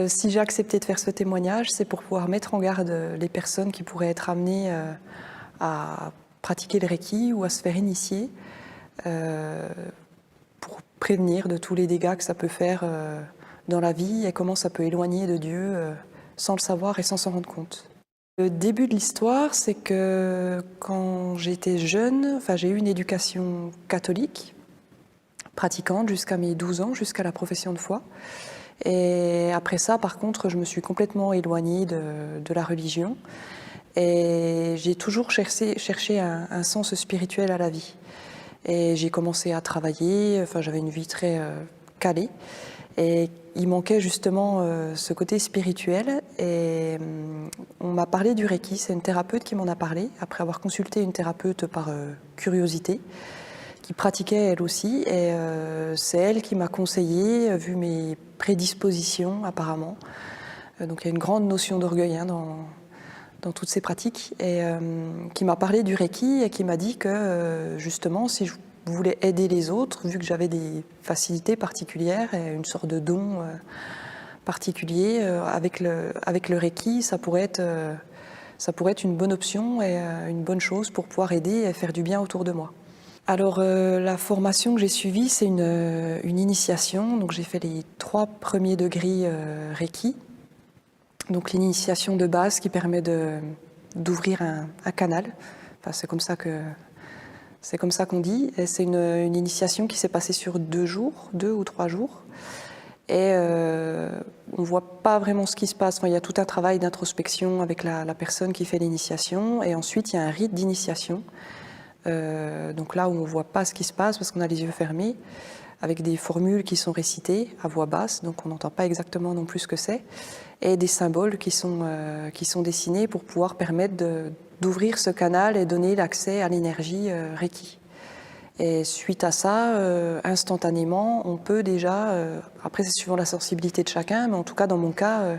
Si j'ai accepté de faire ce témoignage, c'est pour pouvoir mettre en garde les personnes qui pourraient être amenées à pratiquer le Reiki ou à se faire initier, pour prévenir de tous les dégâts que ça peut faire dans la vie et comment ça peut éloigner de Dieu sans le savoir et sans s'en rendre compte. Le début de l'histoire, c'est que quand j'étais jeune, j'ai eu une éducation catholique, pratiquante jusqu'à mes 12 ans, jusqu'à la profession de foi. Et après ça, par contre, je me suis complètement éloignée de la religion. Et j'ai toujours cherché un sens spirituel à la vie. Et j'ai commencé à travailler, j'avais une vie très calée. Et il manquait justement ce côté spirituel. Et on m'a parlé du Reiki, c'est une thérapeute qui m'en a parlé, après avoir consulté une thérapeute par curiosité, qui pratiquait elle aussi. Et c'est elle qui m'a conseillé, vu mes prédispositions apparemment. Donc il y a une grande notion d'orgueil dans toutes ces pratiques, et qui m'a parlé du Reiki et qui m'a dit que justement, si je voulais aider les autres, vu que j'avais des facilités particulières et une sorte de don particulier, avec le Reiki, ça pourrait être une bonne option et une bonne chose pour pouvoir aider et faire du bien autour de moi. Alors la formation que j'ai suivie, c'est une initiation. Donc j'ai fait les 3 premiers degrés Reiki. Donc l'initiation de base qui permet d'ouvrir un canal. C'est comme ça qu'on dit. Et c'est une initiation qui s'est passée sur 2 ou 3 jours. Et on ne voit pas vraiment ce qui se passe. Il y a tout un travail d'introspection avec la personne qui fait l'initiation. Et ensuite, il y a un rite d'initiation. Donc là où on ne voit pas ce qui se passe parce qu'on a les yeux fermés, avec des formules qui sont récitées à voix basse, donc on n'entend pas exactement non plus ce que c'est, et des symboles qui sont dessinés pour pouvoir permettre d'ouvrir ce canal et donner l'accès à l'énergie Reiki. Et suite à ça, instantanément, on peut déjà, après c'est suivant la sensibilité de chacun, mais en tout cas dans mon cas,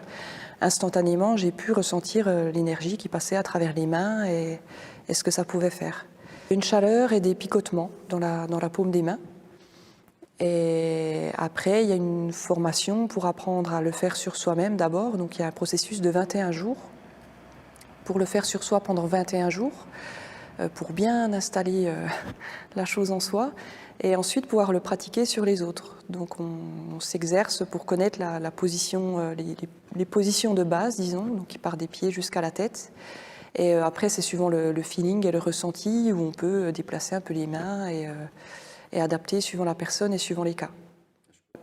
instantanément, j'ai pu ressentir l'énergie qui passait à travers les mains et ce que ça pouvait faire. Une chaleur et des picotements dans la paume des mains. Et après, il y a une formation pour apprendre à le faire sur soi-même d'abord. Donc il y a un processus de 21 jours pour le faire sur soi pendant 21 jours, pour bien installer la chose en soi, et ensuite pouvoir le pratiquer sur les autres. Donc on s'exerce pour connaître la position, les positions de base, disons, donc qui part des pieds jusqu'à la tête. Et après, c'est suivant le feeling et le ressenti, où on peut déplacer un peu les mains et adapter suivant la personne et suivant les cas.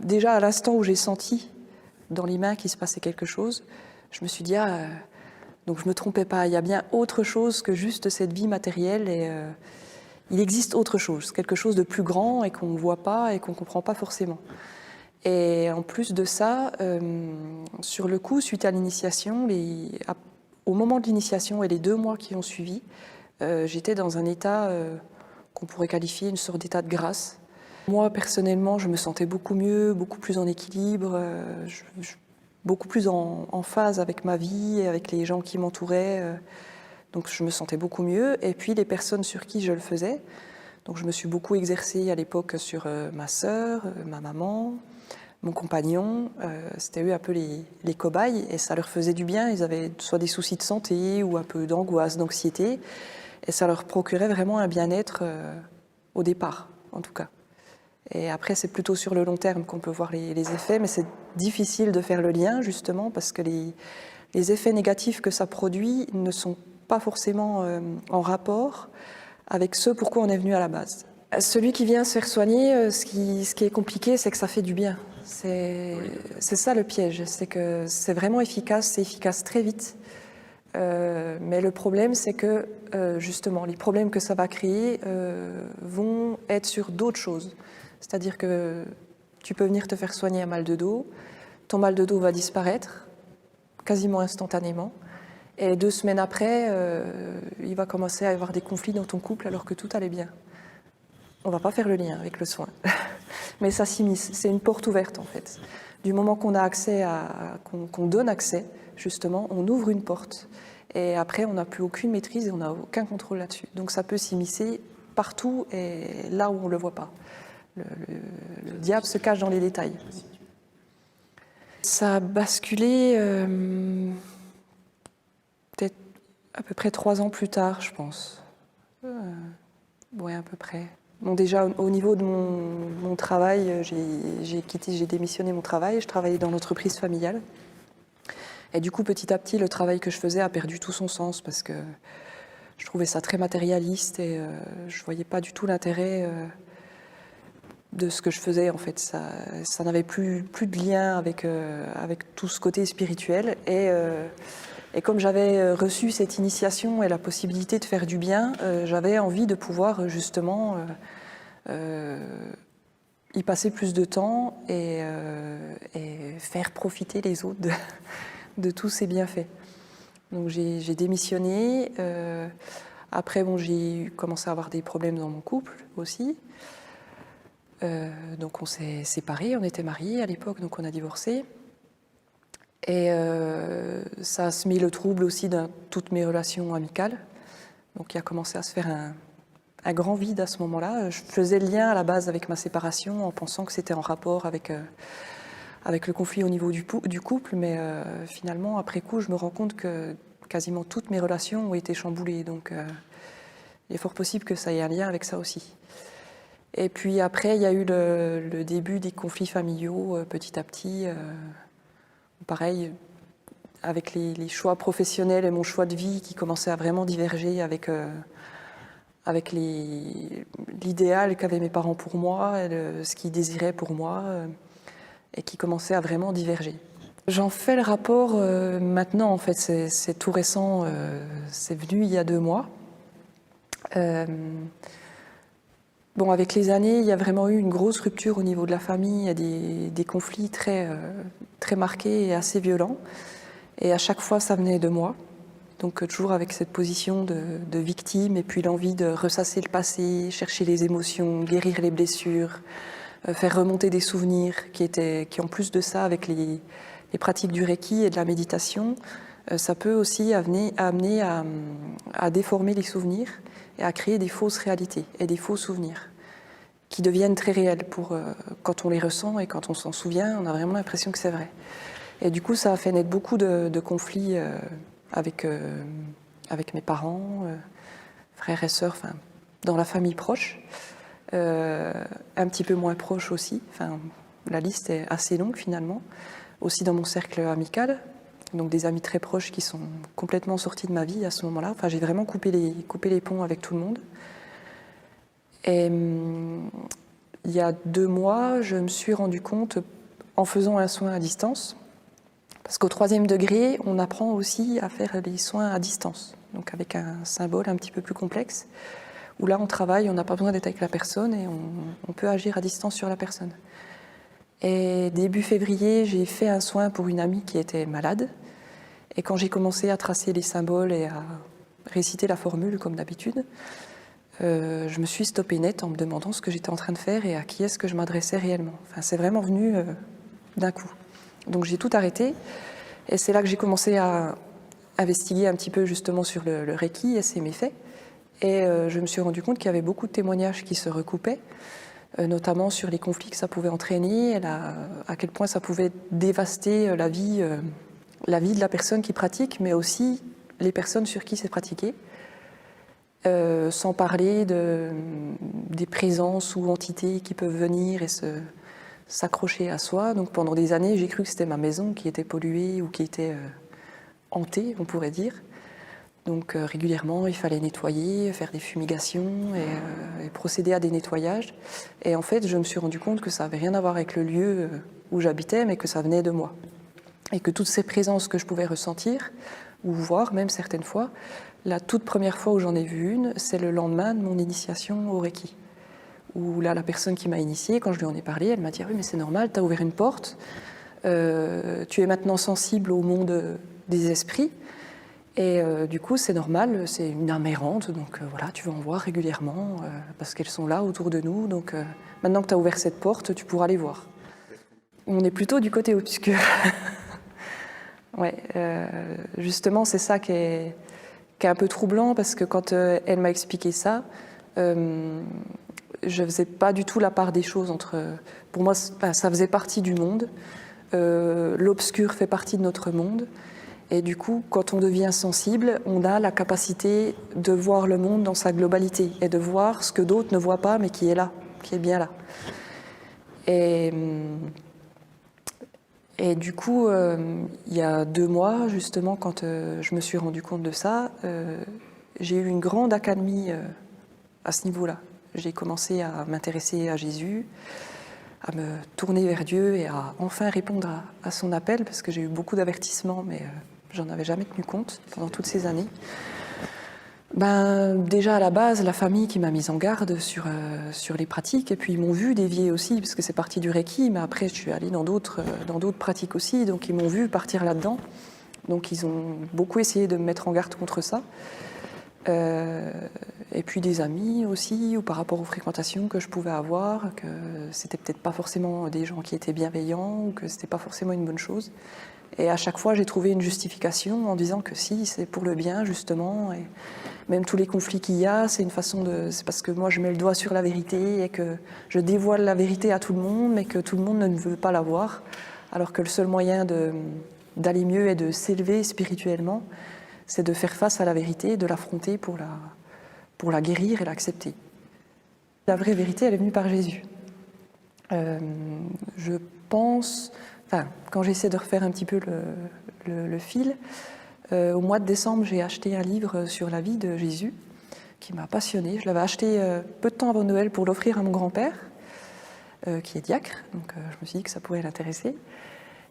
Déjà, à l'instant où j'ai senti dans les mains qu'il se passait quelque chose, je me suis dit, donc je ne me trompais pas, il y a bien autre chose que juste cette vie matérielle, et il existe autre chose, quelque chose de plus grand et qu'on ne voit pas et qu'on ne comprend pas forcément. Et en plus de ça, sur le coup, suite à l'initiation, au moment de l'initiation et les 2 mois qui ont suivi, j'étais dans un état qu'on pourrait qualifier une sorte d'état de grâce. Moi, personnellement, je me sentais beaucoup mieux, beaucoup plus en équilibre, beaucoup plus en phase avec ma vie et avec les gens qui m'entouraient. Donc je me sentais beaucoup mieux. Et puis les personnes sur qui je le faisais, donc je me suis beaucoup exercée à l'époque sur ma sœur, ma maman, mon compagnon. C'était eux un peu les cobayes, et ça leur faisait du bien. Ils avaient soit des soucis de santé ou un peu d'angoisse, d'anxiété. Et ça leur procurait vraiment un bien-être au départ, en tout cas. Et après, c'est plutôt sur le long terme qu'on peut voir les effets, mais c'est difficile de faire le lien, justement, parce que les effets négatifs que ça produit ne sont pas forcément en rapport avec ce pourquoi on est venu à la base. Celui qui vient se faire soigner, ce qui est compliqué, c'est que ça fait du bien. C'est ça le piège, c'est que c'est vraiment efficace, c'est efficace très vite. Mais le problème, c'est que justement, les problèmes que ça va créer vont être sur d'autres choses. C'est-à-dire que tu peux venir te faire soigner un mal de dos, ton mal de dos va disparaître quasiment instantanément, et 2 semaines après, il va commencer à y avoir des conflits dans ton couple alors que tout allait bien. On ne va pas faire le lien avec le soin, mais ça s'immisce, c'est une porte ouverte en fait. Du moment qu'on a accès qu'on donne accès, justement, on ouvre une porte. Et après, on n'a plus aucune maîtrise et on n'a aucun contrôle là-dessus. Donc ça peut s'immiscer partout et là où on ne le voit pas. Le diable se cache dans les détails. Ça a basculé peut-être à peu près 3 ans plus tard, je pense. Oui, à peu près. Bon, déjà, au niveau de mon travail, j'ai démissionné mon travail, je travaillais dans l'entreprise familiale. Et du coup, petit à petit, le travail que je faisais a perdu tout son sens parce que je trouvais ça très matérialiste et je ne voyais pas du tout l'intérêt de ce que je faisais. En fait, ça n'avait plus de lien avec tout ce côté spirituel. Et comme j'avais reçu cette initiation et la possibilité de faire du bien, j'avais envie de pouvoir justement y passer plus de temps et faire profiter les autres de tous ces bienfaits. Donc j'ai démissionné. Après, bon, j'ai commencé à avoir des problèmes dans mon couple aussi. Donc on s'est séparés, on était mariés à l'époque, donc on a divorcé. Et ça a semé le trouble aussi dans toutes mes relations amicales. Donc il a commencé à se faire un grand vide à ce moment-là. Je faisais le lien à la base avec ma séparation en pensant que c'était en rapport avec le conflit au niveau du couple, mais finalement, après coup, je me rends compte que quasiment toutes mes relations ont été chamboulées. Donc il est fort possible que ça ait un lien avec ça aussi. Et puis après, il y a eu le début des conflits familiaux petit à petit. Pareil, avec les choix professionnels et mon choix de vie qui commençaient à vraiment diverger avec l'idéal qu'avaient mes parents pour moi, ce qu'ils désiraient pour moi, et qui commençait à vraiment diverger. J'en fais le rapport maintenant, en fait, c'est tout récent, c'est venu il y a 2 mois. Bon, avec les années, il y a vraiment eu une grosse rupture au niveau de la famille, il y a des conflits très marqués et assez violents. Et à chaque fois, ça venait de moi. Donc toujours avec cette position de victime et puis l'envie de ressasser le passé, chercher les émotions, guérir les blessures, faire remonter des souvenirs qui en plus de ça, avec les pratiques du Reiki et de la méditation, ça peut aussi amener à déformer les souvenirs et à créer des fausses réalités et des faux souvenirs qui deviennent très réels quand on les ressent et quand on s'en souvient, on a vraiment l'impression que c'est vrai. Et du coup, ça a fait naître beaucoup de conflits avec mes parents, frères et sœurs, enfin, dans la famille proche, un petit peu moins proche aussi. Enfin, la liste est assez longue finalement. Aussi dans mon cercle amical, donc des amis très proches qui sont complètement sortis de ma vie à ce moment-là. Enfin, j'ai vraiment coupé les ponts avec tout le monde. Et il y a 2 mois, je me suis rendu compte, en faisant un soin à distance, parce qu'au 3e degré, on apprend aussi à faire les soins à distance, donc avec un symbole un petit peu plus complexe, où là on travaille, on n'a pas besoin d'être avec la personne et on peut agir à distance sur la personne. Et début février, j'ai fait un soin pour une amie qui était malade, et quand j'ai commencé à tracer les symboles et à réciter la formule comme d'habitude, je me suis stoppée net en me demandant ce que j'étais en train de faire et à qui est-ce que je m'adressais réellement. Enfin, c'est vraiment venu d'un coup. Donc j'ai tout arrêté et c'est là que j'ai commencé à investiguer un petit peu justement sur le Reiki et ses méfaits. Et je me suis rendu compte qu'il y avait beaucoup de témoignages qui se recoupaient, notamment sur les conflits que ça pouvait entraîner, et à quel point ça pouvait dévaster la vie de la personne qui pratique, mais aussi les personnes sur qui c'est pratiqué. Sans parler des présences ou entités qui peuvent venir et s'accrocher à soi. Donc pendant des années, j'ai cru que c'était ma maison qui était polluée ou qui était hantée, on pourrait dire. Donc régulièrement, il fallait nettoyer, faire des fumigations et procéder à des nettoyages. Et en fait, je me suis rendu compte que ça n'avait rien à voir avec le lieu où j'habitais, mais que ça venait de moi. Et que toutes ces présences que je pouvais ressentir, ou voir même certaines fois, la toute première fois où j'en ai vu une, c'est le lendemain de mon initiation au Reiki. Où là, la personne qui m'a initiée, quand je lui en ai parlé, elle m'a dit « Oui, mais c'est normal, tu as ouvert une porte, tu es maintenant sensible au monde des esprits, et du coup, c'est normal, c'est une âme errante, donc voilà, tu vas en voir régulièrement, parce qu'elles sont là autour de nous, donc maintenant que tu as ouvert cette porte, tu pourras les voir. » On est plutôt du côté obscur. Ouais, justement, c'est ça qui est un peu troublant, parce que quand elle m'a expliqué ça, je faisais pas du tout la part des choses entre... Pour moi, ça faisait partie du monde. L'obscur fait partie de notre monde. Et du coup, quand on devient sensible, on a la capacité de voir le monde dans sa globalité et de voir ce que d'autres ne voient pas, mais qui est là, qui est bien là. Et du coup, il y a 2 mois, justement, quand je me suis rendu compte de ça, j'ai eu une grande accalmie à ce niveau-là. J'ai commencé à m'intéresser à Jésus, à me tourner vers Dieu et à enfin répondre à son appel, parce que j'ai eu beaucoup d'avertissements, mais j'en avais jamais tenu compte pendant toutes ces années. Déjà à la base, la famille qui m'a mise en garde sur les pratiques, et puis ils m'ont vu dévier aussi, parce que c'est parti du Reiki, mais après je suis allée dans d'autres pratiques aussi, donc ils m'ont vu partir là-dedans. Donc ils ont beaucoup essayé de me mettre en garde contre ça. Et puis des amis aussi, ou par rapport aux fréquentations que je pouvais avoir, que c'était peut-être pas forcément des gens qui étaient bienveillants, ou que c'était pas forcément une bonne chose. Et à chaque fois, j'ai trouvé une justification en disant que si, c'est pour le bien, justement. Et même tous les conflits qu'il y a, c'est parce que moi, je mets le doigt sur la vérité et que je dévoile la vérité à tout le monde, mais que tout le monde ne veut pas la voir. Alors que le seul moyen d'aller mieux et de s'élever spirituellement, c'est de faire face à la vérité, de l'affronter pour la guérir et l'accepter. La vraie vérité, elle est venue par Jésus. Je pense... quand j'essaie de refaire un petit peu le fil, au mois de décembre, j'ai acheté un livre sur la vie de Jésus qui m'a passionnée. Je l'avais acheté peu de temps avant Noël pour l'offrir à mon grand-père, qui est diacre, donc je me suis dit que ça pourrait l'intéresser.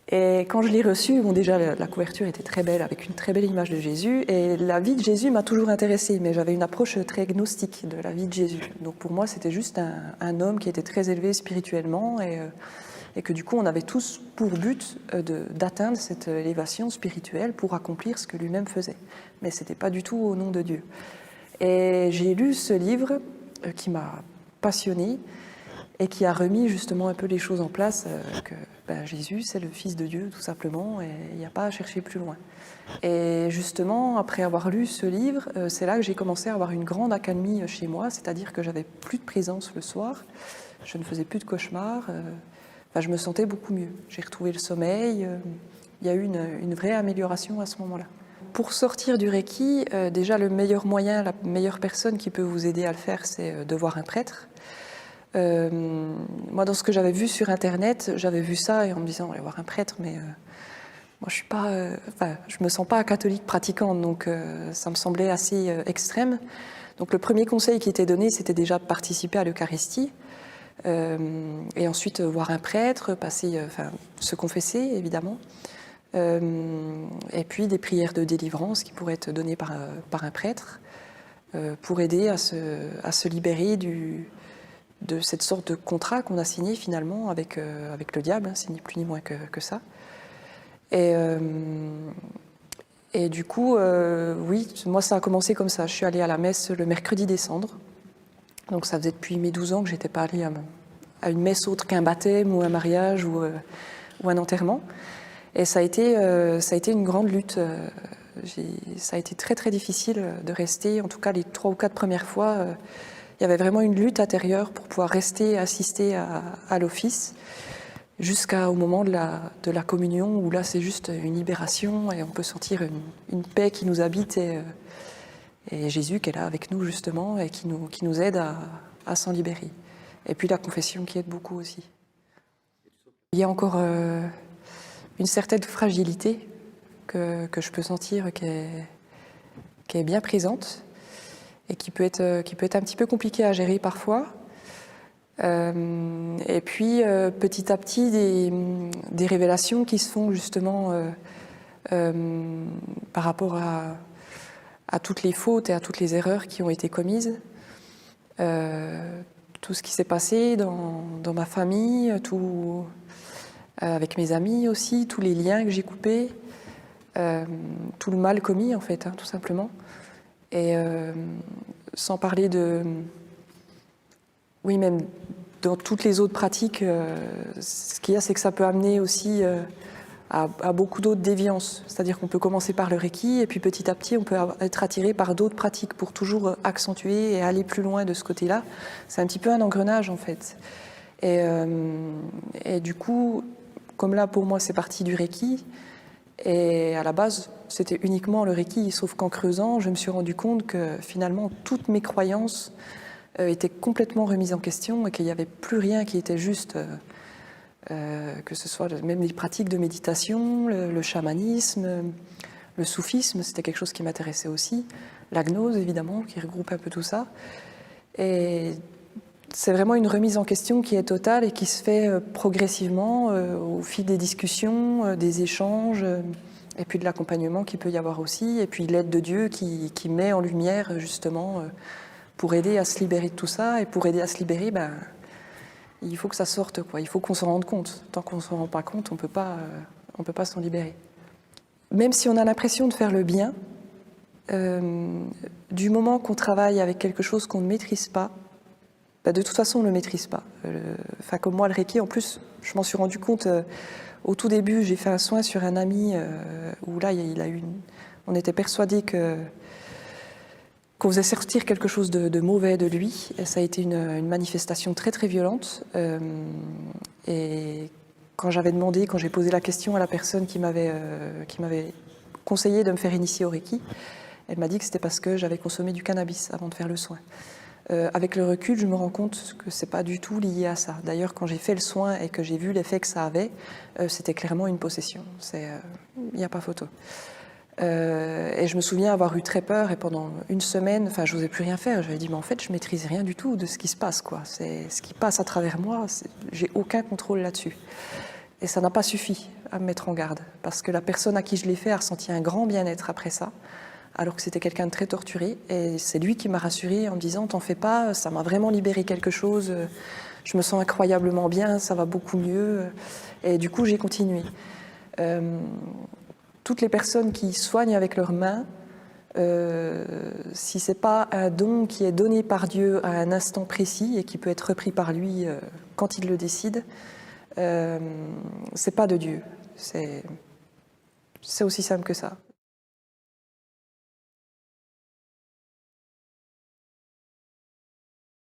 Et quand je l'ai reçu, déjà la couverture était très belle, avec une très belle image de Jésus, et la vie de Jésus m'a toujours intéressée, mais j'avais une approche très gnostique de la vie de Jésus. Donc pour moi, c'était juste un homme qui était très élevé spirituellement, et que du coup on avait tous pour but d'atteindre cette élévation spirituelle pour accomplir ce que lui-même faisait. Mais ce n'était pas du tout au nom de Dieu. Et j'ai lu ce livre qui m'a passionnée et qui a remis justement un peu les choses en place, que Jésus c'est le Fils de Dieu tout simplement, et il n'y a pas à chercher plus loin. Et justement, après avoir lu ce livre, c'est là que j'ai commencé à avoir une grande accalmie chez moi, c'est-à-dire que j'avais plus de présence le soir, je ne faisais plus de cauchemars, je me sentais beaucoup mieux. J'ai retrouvé le sommeil, il y a eu une vraie amélioration à ce moment-là. Pour sortir du Reiki, déjà le meilleur moyen, la meilleure personne qui peut vous aider à le faire, c'est de voir un prêtre. Moi, dans ce que j'avais vu sur Internet, j'avais vu ça et en me disant, on va voir un prêtre, mais moi je suis pas, je me sens pas catholique pratiquante, donc ça me semblait assez extrême. Donc le premier conseil qui était donné, c'était déjà de participer à l'Eucharistie. Et ensuite voir un prêtre, se confesser évidemment, et puis des prières de délivrance qui pourraient être données par un prêtre pour aider à se libérer de cette sorte de contrat qu'on a signé finalement avec le diable, c'est ni plus ni moins que ça. Et du coup, oui, moi ça a commencé comme ça. Je suis allée à la messe le mercredi des Cendres. Donc ça faisait depuis mes 12 ans que je n'étais pas allée à une messe autre qu'un baptême ou un mariage ou un enterrement. Et ça a été une grande lutte. Ça a été très très difficile de rester, en tout cas les 3 ou 4 premières fois. Il y avait vraiment une lutte intérieure pour pouvoir rester et assister à l'office jusqu'au moment de la communion où là c'est juste une libération et on peut sentir une paix qui nous habite et Jésus qui est là avec nous justement et qui nous aide à s'en libérer. Et puis la confession qui aide beaucoup aussi. Il y a encore une certaine fragilité que je peux sentir qui est bien présente et qui peut être un petit peu compliquée à gérer parfois. Et puis petit à petit des révélations qui se font justement par rapport à toutes les fautes et à toutes les erreurs qui ont été commises, tout ce qui s'est passé dans ma famille, avec mes amis aussi, tous les liens que j'ai coupés, tout le mal commis en fait, tout simplement. Et sans parler oui, même dans toutes les autres pratiques, ce qu'il y a, c'est que ça peut amener aussi à beaucoup d'autres déviances. C'est-à-dire qu'on peut commencer par le Reiki et puis petit à petit, on peut être attiré par d'autres pratiques pour toujours accentuer et aller plus loin de ce côté-là. C'est un petit peu un engrenage en fait. Et du coup, comme là pour moi c'est parti du Reiki, et à la base c'était uniquement le Reiki, sauf qu'en creusant je me suis rendu compte que finalement toutes mes croyances étaient complètement remises en question et qu'il n'y avait plus rien qui était juste, que ce soit même les pratiques de méditation, le chamanisme, le soufisme, c'était quelque chose qui m'intéressait aussi, la gnose évidemment, qui regroupe un peu tout ça. Et c'est vraiment une remise en question qui est totale et qui se fait progressivement au fil des discussions, des échanges, et puis de l'accompagnement qu'il peut y avoir aussi, et puis l'aide de Dieu qui met en lumière justement pour aider à se libérer de tout ça. Et pour aider à se libérer, il faut que ça sorte, quoi. Il faut qu'on s'en rende compte. Tant qu'on ne s'en rend pas compte, on peut pas s'en libérer. Même si on a l'impression de faire le bien, du moment qu'on travaille avec quelque chose qu'on ne maîtrise pas, de toute façon on ne le maîtrise pas. Enfin, comme moi le Reiki, en plus je m'en suis rendu compte au tout début, j'ai fait un soin sur un ami où là on était persuadé qu'on faisait sortir quelque chose de mauvais de lui, et ça a été une manifestation très très violente. Et quand j'ai posé la question à la personne qui m'avait conseillé de me faire initier au Reiki, elle m'a dit que c'était parce que j'avais consommé du cannabis avant de faire le soin. Avec le recul, je me rends compte que c'est pas du tout lié à ça. D'ailleurs, quand j'ai fait le soin et que j'ai vu l'effet que ça avait, c'était clairement une possession. Il n'y a pas photo. Et je me souviens avoir eu très peur, et pendant une semaine, enfin, je n'osais plus rien faire. J'avais dit, mais en fait, je maîtrise rien du tout de ce qui se passe, quoi. C'est ce qui passe à travers moi. J'ai aucun contrôle là-dessus. Et ça n'a pas suffi à me mettre en garde, parce que la personne à qui je l'ai fait a ressenti un grand bien-être après ça, alors que c'était quelqu'un de très torturé. Et c'est lui qui m'a rassurée en me disant, t'en fais pas, ça m'a vraiment libéré quelque chose, je me sens incroyablement bien, ça va beaucoup mieux. Et du coup, j'ai continué. Toutes les personnes qui soignent avec leurs mains, si c'est pas un don qui est donné par Dieu à un instant précis et qui peut être repris par lui quand il le décide, c'est pas de Dieu. C'est aussi simple que ça.